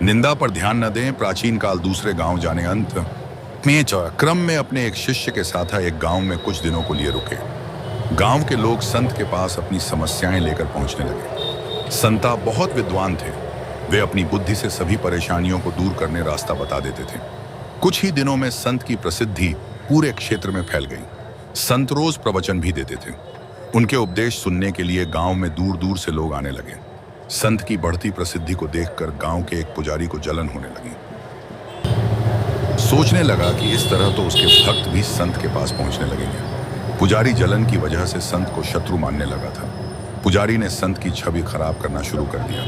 निंदा पर ध्यान न दें। प्राचीन काल दूसरे गांव जाने अंत में क्रम में अपने एक शिष्य के साथ एक गांव में कुछ दिनों को लिए रुके। गांव के लोग संत के पास अपनी समस्याएं लेकर पहुंचने लगे। संता बहुत विद्वान थे। वे अपनी बुद्धि से सभी परेशानियों को दूर करने रास्ता बता देते थे। कुछ ही दिनों में संत की प्रसिद्धि पूरे क्षेत्र में फैल गई। संत रोज प्रवचन भी देते थे। उनके उपदेश सुनने के लिए गांव में दूर दूर से लोग आने लगे। संत की बढ़ती प्रसिद्धि को देखकर गांव के एक पुजारी को जलन होने लगी। सोचने लगा कि इस तरह तो उसके भक्त भी संत के पास पहुंचने लगेंगे। पुजारी जलन की वजह से संत को शत्रु मानने लगा था। पुजारी ने संत की छवि खराब करना शुरू कर दिया।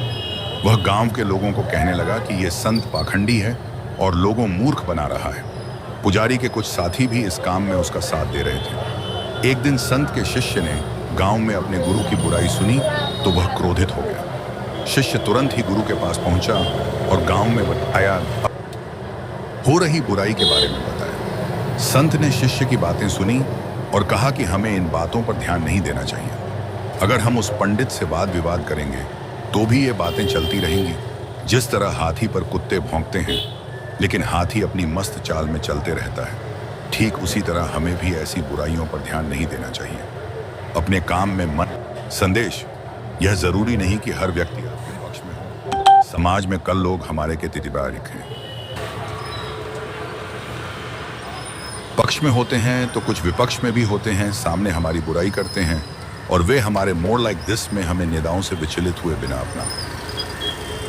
वह गांव के लोगों को कहने लगा कि यह संत पाखंडी है और लोगों मूर्ख बना रहा है। पुजारी के कुछ साथी भी इस काम में उसका साथ दे रहे थे। एक दिन संत के शिष्य ने गांव में अपने गुरु की बुराई सुनी तो वह क्रोधित हो गया। शिष्य तुरंत ही गुरु के पास पहुंचा और गांव में बताया, हो रही बुराई के बारे में बताया। संत ने शिष्य की बातें सुनी और कहा कि हमें इन बातों पर ध्यान नहीं देना चाहिए। अगर हम उस पंडित से वाद विवाद करेंगे तो भी ये बातें चलती रहेंगी। जिस तरह हाथी पर कुत्ते भौंकते हैं लेकिन हाथी अपनी मस्त चाल में चलते रहता है, ठीक उसी तरह हमें भी ऐसी बुराइयों पर ध्यान नहीं देना चाहिए। अपने काम में मन। संदेश: यह जरूरी नहीं कि हर व्यक्ति आपके पक्ष में हो। समाज में कल लोग हमारे के तितिबारिक हैं, पक्ष में होते हैं तो कुछ विपक्ष में भी होते हैं, सामने हमारी बुराई करते हैं और वे हमारे मोर लाइक दिस में हमें निदाओं से विचलित हुए बिना अपना